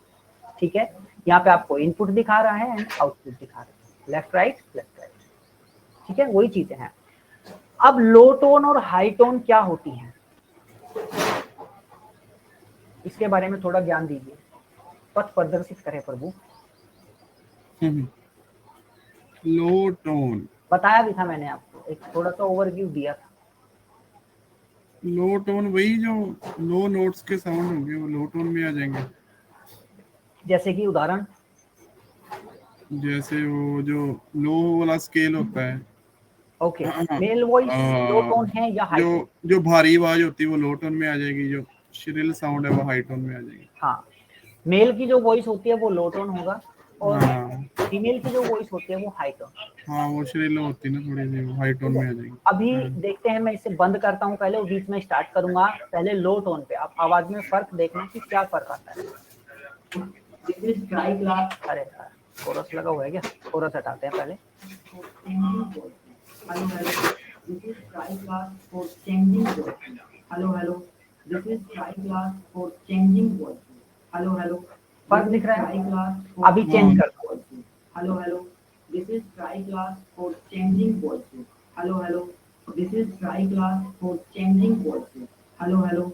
ठीक है। यहाँ पे आपको इनपुट दिखा रहा है एंड आउटपुट दिखा रहा है, लेफ्ट राइट लेफ्ट राइट, ठीक है, वही चीजें हैं। अब लो टोन और हाई टोन क्या होती हैं, इसके बारे में थोड़ा ज्ञान दीजिए, पथ प्रदर्शित करे प्रभु। लो टोन, बताया भी था मैंने आपको, एक थोड़ा सा ओवरव्यू दिया था। लो टोन वही जो लो नोट्स के साउंड होंगे वो लो टोन में आ जाएंगे। जैसे कि उदाहरण, जैसे वो जो लो वाला स्केल होता है, ओके, मेल वॉइस लो टोन है या हाई जो टोन? जो भारी आवाज होती है वो लो टोन में आ जाएगी, जो श्रिल साउंड है वो हाई टोन में आ जाएगी। हाँ, मेल की जो वॉइस होती है वो लो टोन होगा और हाँ फीमेल की जो वॉइस होती है वो हाई टोन। हाँ, वो श्रिल होती है ना थोड़ी सी, वो हाई टोन में आ जाएगी। अभी देखते हैं, मैं इसे बंद करता हूँ पहले और बीच में स्टार्ट करूंगा। पहले लो टोन पे आप आवाज में फर्क देखना कि क्या फर्क आता है। अरे यार कोरस लगा हुआ है क्या, कोरस हटाते हैं पहले। फर्क दिख रहा है, अभी चेंज कर दो। Hello hello, this is try class for changing voice. Hello hello, this is try class for changing voice. Hello hello,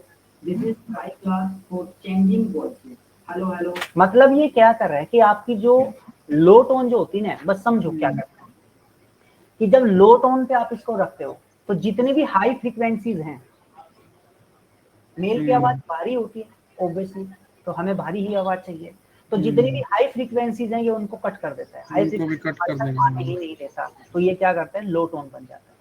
this is try class for changing voice. Hello hello, मतलब ये क्या कर रहा है कि आपकी जो लो टोन जो होती है ना, बस समझो क्या करता है कि जब लो टोन पे आप इसको रखते हो तो जितनी भी हाई फ्रीक्वेंसीज हैं, मेल की आवाज भारी होती है ऑब्वियसली, तो हमें भारी ही आवाज चाहिए, तो जितनी भी हाई फ्रीक्वेंसीज हैं ये उनको कट कर देता है, हाई उनको भी कट कर फ्रीक्वेंसी आने देगा। ही नहीं देता, तो ये क्या करता है, लो टोन बन जाता है।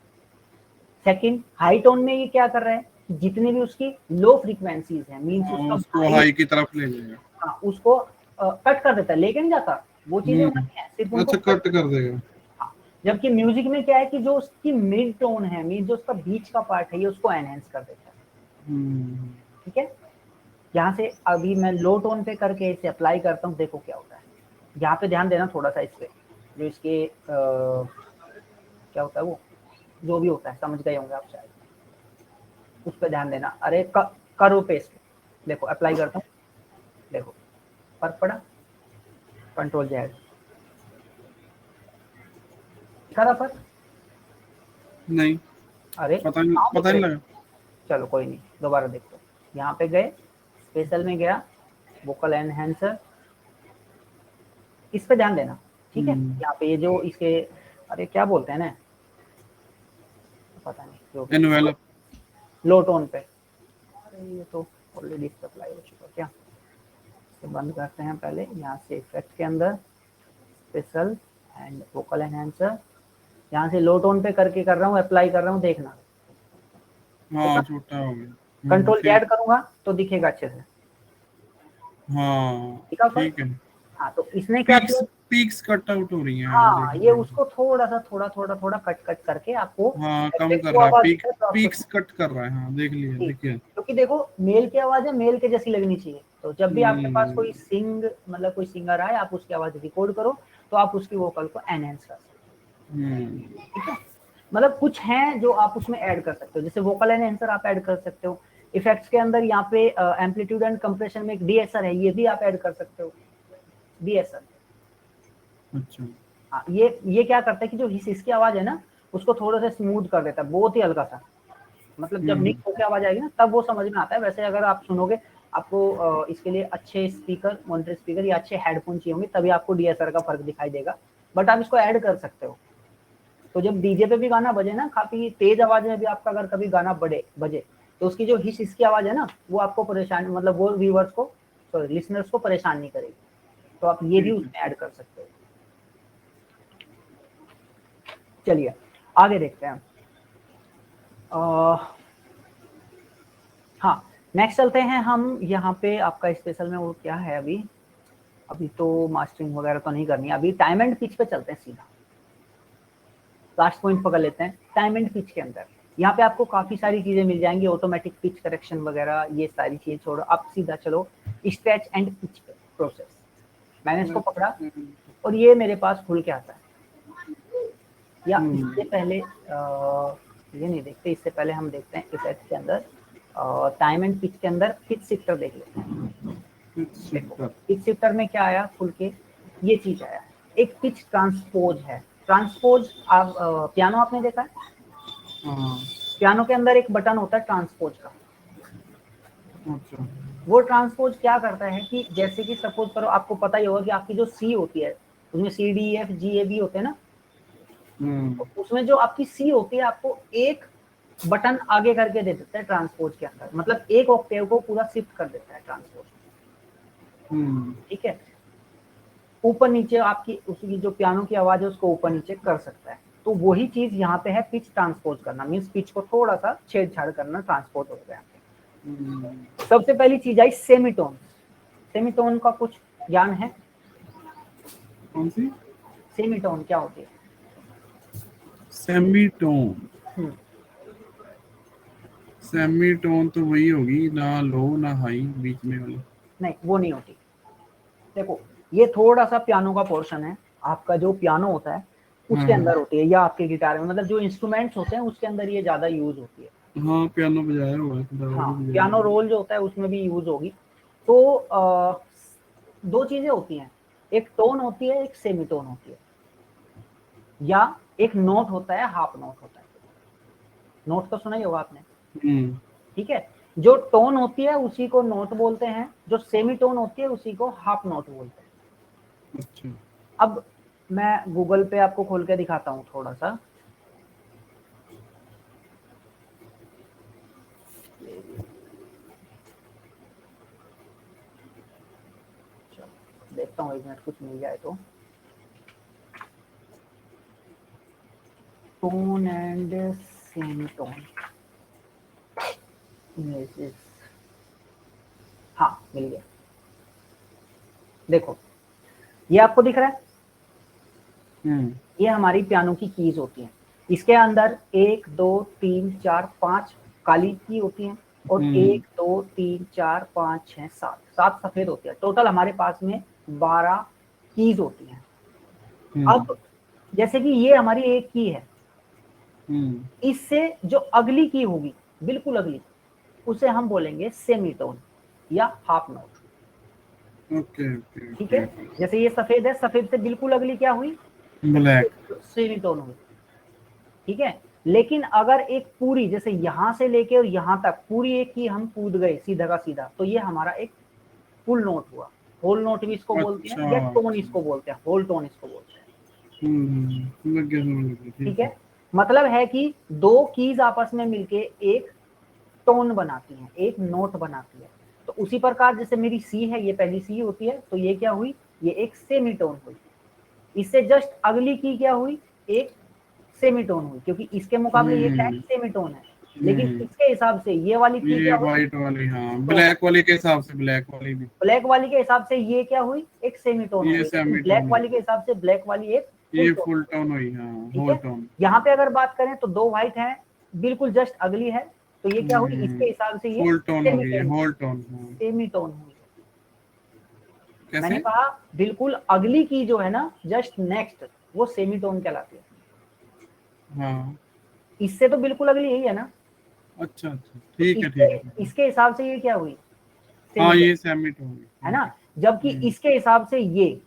सेकंड, हाई टोन में ये क्या कर रहा है, जितनी भी उसकी लो फ्रीक्वेंसीज हैं, मींस उसका उसको हाई की तरफ ले जाएगा। हाँ, उसको कट कर देता है, लेके नहीं जाता, वो चीजें वही है, सिर्फ उनको अच्छा, कट कर देगा। हाँ, जबकि म्यूजिक में क्या है कि जो उसकी मिड टोन है, मीन जो उसका बीच का पार्ट है, ये उसको एनहेंस कर देता है, ठीक है। यहाँ से अभी मैं लो टोन पे करके इसे अप्लाई करता हूँ, देखो क्या होता है। यहाँ पे ध्यान देना थोड़ा सा, इस पे जो इसके क्या होता है, वो जो भी होता है समझ गए होंगे आप शायद, उस पर ध्यान देना। अरे करो पे इस पे, देखो अप्लाई करता हूँ, देखो फर्क पड़ा, कंट्रोल जेड करा फर्क नहीं, अरे पता नहीं लगा। चलो कोई नहीं, दोबारा देखो, यहाँ पे गए, स्पेशल में गया, वोकल एनहेंसर, इस पे ध्यान देना, ठीक है। यहाँ पे ये जो इसके, अरे क्या बोलते हैं ना, पता नहीं जो भी, एनवेलप, लो टोन पे, अरे ये तो ऑलरेडी अप्लाई हो चुका क्या, इसे बंद करते हैं पहले। यहाँ से इफेक्ट के अंदर स्पेशल एंड वोकल एनहेंसर, यहाँ से लो टोन पे करके कर रहा हूँ, अप्लाई कर रहा हूँ, देखना हाँ छोटा हो गया। कंट्रोल फिर जेड करूंगा तो दिखेगा अच्छे से, हाँ ठीक है। हाँ, तो इसने क्या किया, पीक्स कट आउट हो रही हैं। हाँ हाँ, देख ये रहे हैं। उसको थोड़ा कट कट करके आपको हाँ कम कर effective रहा है, आवाज है तो आपको पीक्स कट कर रहा है। हाँ देख लिया, देखिए। क्योंकि देखो मेल की आवाज है, मेल के जैसी लगनी चाहिए, तो जब भी आपके पास कोई मतलब कोई सिंगर आए, आप उसकी आवाज रिकॉर्ड करो तो आप उसकी वोकल को एनहेंस कर सकते हो, ठीक है। मतलब कुछ हैं जो आप उसमें ऐड कर सकते हो, जैसे वोकल एनहेंसर आप ऐड कर सकते हो, इफेक्ट्स के अंदर यहाँ पे एम्पलीट्यूड एंड कंप्रेशन में एक डीएसआर है, ये भी आप ऐड कर सकते हो, डीएसआर। अच्छा, हाँ, ये क्या करता है कि जो इसकी आवाज है ना, उसको थोड़ा सा स्मूथ कर देता है, बहुत ही हल्का सा, मतलब जब मिक्स होकर आवाज आएगी ना तब वो समझ में आता है। वैसे अगर आप सुनोगे, आपको इसके लिए अच्छे स्पीकर, मॉनिटर स्पीकर या अच्छे हेडफोन चाहिए होंगे, तभी आपको डीएसआर का फर्क दिखाई देगा, बट आप इसको ऐड कर सकते हो। तो जब डीजे पे भी गाना बजे ना, काफी तेज आवाज में भी आपका अगर कभी गाना बजे, तो उसकी जो हिस इसकी आवाज है ना, वो आपको परेशान, मतलब वो व्यूअर्स को, सॉरी लिसनर्स को परेशान नहीं करेगी, तो आप ये भी उसमें ऐड कर सकते हो। चलिए आगे देखते हैं। हाँ, नेक्स्ट चलते हैं हम यहाँ पे। आपका स्पेशल में वो क्या है, अभी तो मास्टरिंग वगैरह तो नहीं करनी है, अभी टाइम एंड पिच पे चलते हैं सीधा। लास्ट पॉइंट पकड़ लेते हैं टाइम एंड पिच के अंदर। यहाँ पे आपको काफी सारी चीजें मिल जाएंगी, ऑटोमेटिक पिच करेक्शन वगैरह, ये सारी चीजें छोड़ो, आप सीधा चलो स्ट्रेच एंड पिच पे प्रोसेस। मैंने इसको पकड़ा और ये मेरे पास खुल के आता है। या इससे पहले ये नहीं देखते, इससे पहले हम देखते हैं इफेक्ट के अंदर टाइम एंड पिच के अंदर पिच शिफ्टर देख लेते हैं। पिच शिफ्टर में क्या आया खुल के, ये चीज आया, एक पिच ट्रांसपोज है। ट्रांसपोज आप पियानो आपने देखा है? पियानो के अंदर एक बटन होता है ट्रांसपोज का। अच्छा। वो ट्रांसपोज क्या करता है कि जैसे कि सपोज करो, आपको पता ही होगा कि आपकी जो सी होती है उसमें C D F G A B होते हैं ना, तो उसमें जो आपकी सी होती है आपको एक बटन आगे करके दे देता है ट्रांसपोज के अंदर, मतलब एक ऑक्टेव को पूरा शिफ्ट कर देता है ट्रांसपोज। ठीक है, ऊपर नीचे आपकी उसकी जो पियानो की आवाज है उसको ऊपर नीचे कर सकता है। तो वही चीज यहाँ पे है पिच ट्रांसपोज करना, मीन्स पिच को थोड़ा सा छेड़छाड़ करना, ट्रांसपोज हो गया। सबसे पहली चीज आई सेमीटोन। सेमीटोन का कुछ ज्ञान है? कौन सी? सेमीटोन क्या होती है? सेमीटोन, सेमीटोन तो वही होगी, ना लो ना हाई, बीच में वाली। नहीं, वो नहीं होती। देखो, ये थोड़ा सा पियानो का पोर्शन है, आपका जो पियानो होता है उसके अंदर होती है, या आपके गिटार में, मतलब जो इंस्ट्रूमेंट्स होते हैं उसके अंदर ये ज्यादा यूज होती है। हाँ, पियानो बजाया हुआ है। हाँ, पियानो रोल जो होता है उसमें भी यूज होगी। तो दो चीजें होती हैं, एक टोन होती है, एक सेमीटोन होती है, या एक नोट होता है, हाफ नोट होता है। नोट तो सुना ही होगा आपने। ठीक है, जो टोन होती है उसी को नोट बोलते हैं, जो सेमीटोन होती है उसी को हाफ नोट बोलते हैं। अच्छा। अब मैं गूगल पे आपको खोल के दिखाता हूँ थोड़ा सा। देखता हूँ, एक मिनट, कुछ मिल जाए तो। टोन एंड सेमीटोन इमेजेस, हाँ मिल गया। देखो, ये आपको दिख रहा है? ये हमारी पियानो की कीज होती हैं। इसके अंदर 1 2 3 4 5 काली की होती हैं, और 1 2 3 4 5 6 7 सफेद होती है। टोटल हमारे पास में 12 कीज होती हैं। अब जैसे कि ये हमारी एक की है, इससे जो अगली की होगी, बिल्कुल अगली, उसे हम बोलेंगे सेमीटोन या हाफ नोट। ठीक है, जैसे ये सफेद है, सफेद से बिल्कुल अगली क्या हुई? ब्लैक, सेमीटोन हुई। ठीक है, लेकिन अगर एक पूरी, जैसे यहां से लेके और यहां तक पूरी एक की हम कूद गए सीधा का सीधा, तो ये हमारा एक फुल नोट हुआ। होल नोट भी इसको बोलते हैं, या टोन इसको बोलते हैं, होल टोन इसको बोलते हैं। ठीक है, मतलब है कि दो कीज आपस में मिलके एक टोन बनाती हैं, एक नोट बनाती है। तो उसी प्रकार जैसे मेरी सी है, ये पहली सी होती है, तो ये क्या हुई? ये एक सेमीटोन हुई। इससे जस्ट अगली की क्या हुई? एक सेमीटोन हुई, क्योंकि इसके मुकाबले ये क्या है? सेमीटोन है। लेकिन इसके हिसाब से ये वाली की क्या हुई? व्हाइट वाली, हाँ, ब्लैक वाली के हिसाब से ब्लैक वाली भी, ब्लैक वाली के हिसाब से ये क्या हुई? एक सेमीटोन हुई। ब्लैक वाली के हिसाब से ब्लैक वाली एक फुल टोन हुई। हाँ, होल टोन। यहाँ पे अगर बात करें तो दो व्हाइट है, बिल्कुल जस्ट अगली है, तो ये क्या हुई? इसके हिसाब से ये फुल टोन हो गई, होल टोन, सेमीटोन हुई। कैसे? मैंने कहा बिल्कुल अगली की जो है ना, जस्ट नेक्स्ट, वो सेमीटोन कहलाती है। हाँ, इससे तो बिल्कुल अगली यही है ना। अच्छा, ठीक है। इसके हिसाब से ये क्या हुई? हाँ, ये सेमीटोन है ना, जबकि इसके हिसाब से ये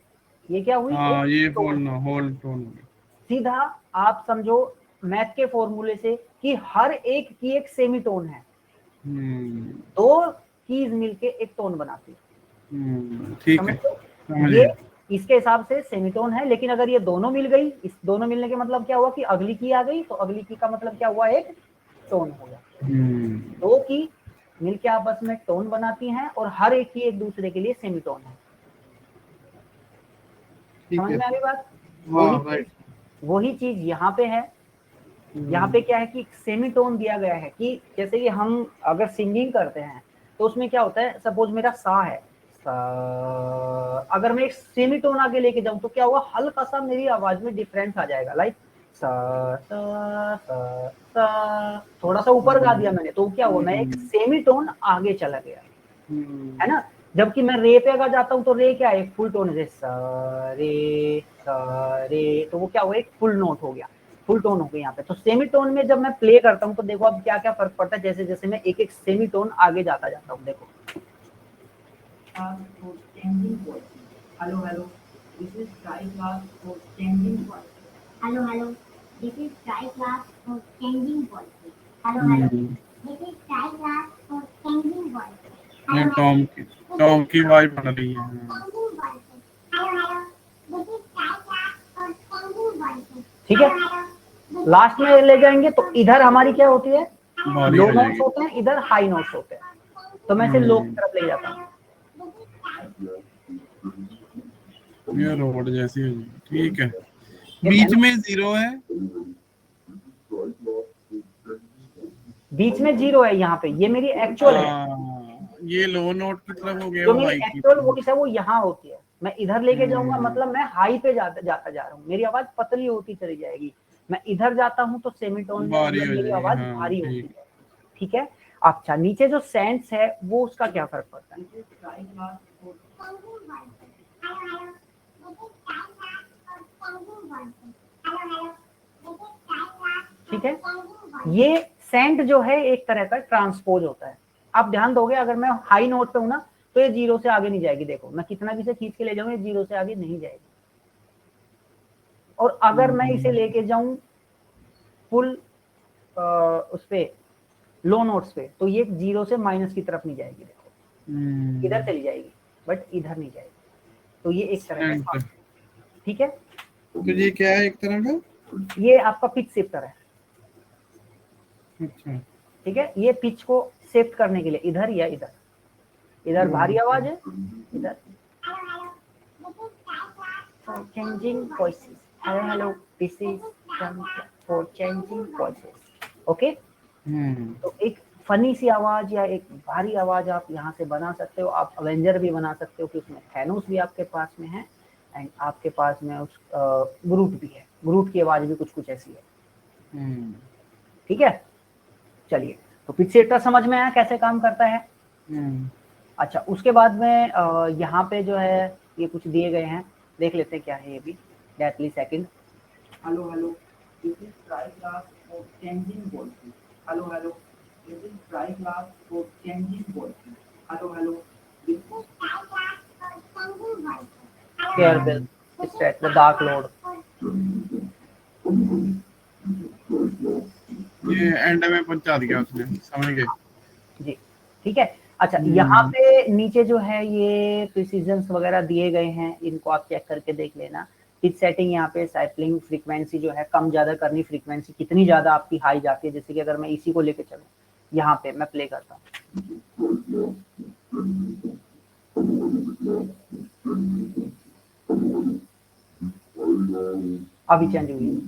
क्या हुई? हाँ, ये होल टोन हुई। सीधा आप समझो मैथ के फॉर्मूले से कि हर एक की एक सेमीटोन है, दो कीज मिलके एक टोन बनाती है। ठीक है, ये इसके हिसाब से सेमीटोन है। लेकिन अगर ये दोनों मिल गई, इस दोनों मिलने के मतलब क्या हुआ? कि अगली की आ गई, तो अगली की का मतलब क्या हुआ? एक टोन हो गया। दो की मिलके आपस में टोन बनाती हैं, और हर एक की एक दूसरे के लिए सेमीटोन है। समझ में आ गई बात? वही चीज यहाँ पे है। यहाँ पे क्या है कि सेमीटोन दिया गया है, कि जैसे कि हम अगर सिंगिंग करते हैं तो उसमें क्या होता है, सपोज मेरा सा है, सा, अगर मैं एक सेमीटोन आगे लेके जाऊं तो क्या होगा, हल्का सा मेरी आवाज में डिफरेंस आ जाएगा, लाइक सा सा सा सा, थोड़ा सा ऊपर गा दिया मैंने तो क्या हुआ, मैं एक सेमीटोन आगे चला गया, है ना। जबकि मैं रे पे अगर जाता हूँ तो रे क्या है, एक फुल टोन है, सा रे, तो वो क्या हुआ, एक फुल नोट हो गया, फुल टोन हो गई यहाँ पे। तो सेमी टोन में जब मैं प्ले करता हूँ तो देखो अब क्या क्या फर्क पड़ता है, जैसे जैसे मैं एक एक सेमी टोन आगे जाता जाता हूँ। देखो hello hello, this is try class for changing voice, hello hello, this is try class for changing voice, hello hello, this is try class for changing voice. ये टॉम की आवाज बन रही है। ठीक है, लास्ट में ले जाएंगे तो इधर हमारी क्या होती है, लो नोट्स होते हैं, इधर हाई नोट्स होते हैं, तो मैं इसे लो की तरफ ले जाता हूँ। ये रोड जैसी है, ठीक है। बीच में जीरो है, बीच में जीरो है यहाँ पे, ये मेरी एक्चुअल है, ये लो नोट की तरफ हो गया, जो वो मेरी हाई की एक्चुअल वॉइस है वो यहाँ होती है। मैं इधर लेके जाऊंगा मतलब मैं हाई पे जाता जा रहा हूँ, मेरी आवाज पतली होती चली जाएगी। मैं इधर जाता हूँ तो सेमीटोन में भारी मतलब हो मेरी जाएगी। आवाज हाँ, भारी होती है। ठीक है, अच्छा नीचे जो सेंस है वो उसका क्या फर्क पड़ता है, ठीक है। ये सेंट जो है एक तरह का ट्रांसपोज होता है। आप ध्यान दोगे अगर मैं हाई नोट पे हूं ना तो ये जीरो से आगे नहीं जाएगी, देखो मैं कितना भी से खींच के ले जाऊं ये जीरो से आगे नहीं जाएगी। और अगर मैं इसे लेके जाऊं फुल उस पे लो नोट्स पे तो ये जीरो से माइनस की तरफ नहीं जाएगी, देखो इधर चली जाएगी बट इधर नहीं जाएगी। तो ये एक तरह का, ठीक है। तो ये क्या है, एक तरह का, ये आपका पिच शिफ्टर है। अच्छा, ठीक है, ये पिच को शिफ्ट करने के लिए इधर या इधर, इधर भारी आवाज है, इधर changing voices, hello hello, this is for changing voices, okay. तो एक फनी सी आवाज या एक भारी आवाज आप यहाँ से बना सकते हो। आप अवेंजर भी बना सकते हो कि उसमें थैनोस भी आपके पास में है एंड आपके पास में उस ग्रूट भी है, ग्रूट की आवाज भी कुछ कुछ ऐसी है। ठीक है, चलिए तो पिच शिफ्टर समझ में आया कैसे काम करता है। अच्छा उसके बाद में यहाँ पे जो है ये कुछ दिए गए हैं, देख लेते हैं क्या है ये भी, deadly second. Hello hello, this is try class for changing voices, hello hello, this is try class for changing voices, hello hello, this is try class for changing voices, care bill straight the dark load. ये and में पहुंचा दिया उसने, समझ गए जी, ठीक है। अच्छा यहाँ पे नीचे जो है ये प्रिसीजंस वगैरह दिए गए हैं, इनको आप चेक करके देख लेना। पिच सेटिंग यहाँ पे सैम्पलिंग फ्रीक्वेंसी जो है कम ज्यादा करनी, फ्रीक्वेंसी कितनी ज्यादा आपकी हाई जाती है, जैसे कि अगर मैं इसी को लेके चलूँ यहाँ पे मैं प्ले करता हूँ, अभी चेंज हुई,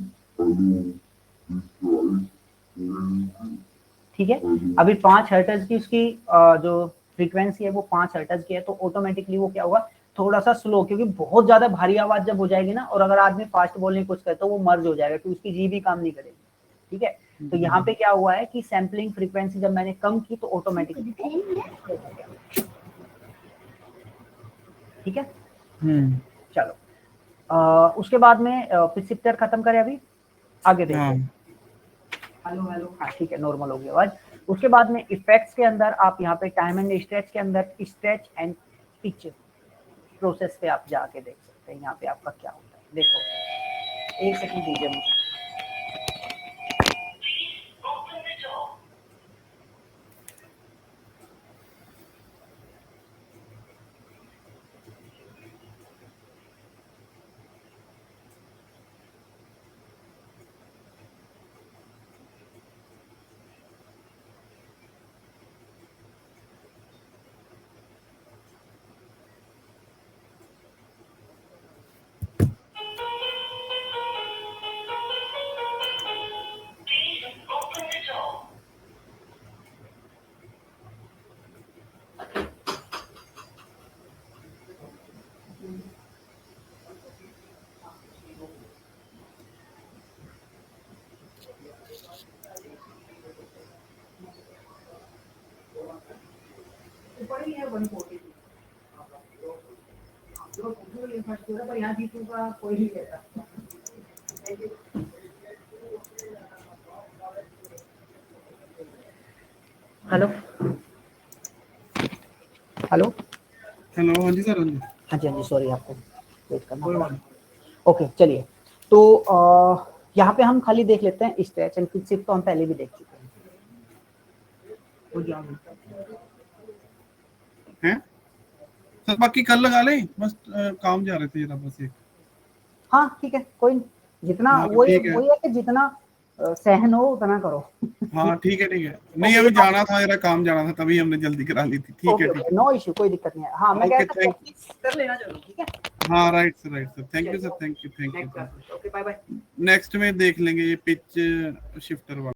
ठीक है। अभी 5 हर्ट्ज की उसकी जो फ्रीक्वेंसी है वो 5 हर्ट्ज की है, तो ऑटोमेटिकली वो क्या होगा, थोड़ा सा स्लो, क्योंकि बहुत ज्यादा भारी आवाज जब हो जाएगी ना और अगर आदमी फास्ट बोलने की कोशिश करे तो वो मर्ज हो जाएगा क्योंकि उसकी जी भी काम नहीं करेगी। ठीक है, तो यहाँ पे क्या हुआ है कि सैम्पलिंग फ्रीक्वेंसी जब मैंने कम की तो ऑटोमेटिकली, ठीक है। चलो उसके बाद में पिच शिफ्टर खत्म करें, अभी आगे देखते हैं। हेलो हेलो, हाँ ठीक है, नॉर्मल हो गई आवाज। उसके बाद में इफेक्ट्स के अंदर आप यहाँ पे टाइम एंड स्ट्रेच के अंदर स्ट्रेच एंड पिच प्रोसेस पे आप जाके देख सकते हैं यहाँ पे आपका क्या होता है। देखो एक सेकंड दीजिए मुझे। 140 पर यहाँ जीतूंगा कोई नहीं कहता। हेलो हेलो हेलो, हाँ जी सर। हाँ जी सॉरी, आपको वेट करना पड़ा। ओके चलिए, तो यहाँ पे हम खाली देख लेते हैं स्ट्रेच एंड क्विक शिफ्ट, तो हम पहले भी देख चुके हैं सर, बाकी कल लगा ले, बस काम जा रहे थे जरा बस एक। हाँ ठीक है, कोई नहीं, जितना हाँ, वही ठीक है। है कि जितना सहन हो उतना करो। हाँ ठीक है नहीं अभी जाना था, जरा काम जाना था, तभी हमने जल्दी करा ली थी। ठीक है, नो इशू, कोई दिक्कत नहीं है। हाँ मैं कह रहा था थैंक प्रैक्टिस कर लेना जरूर, ठीक है। हाँ right sir, thank you sir, thank you. Okay bye bye. Next में देख लेंगे ये पिच शिफ्टर वाला।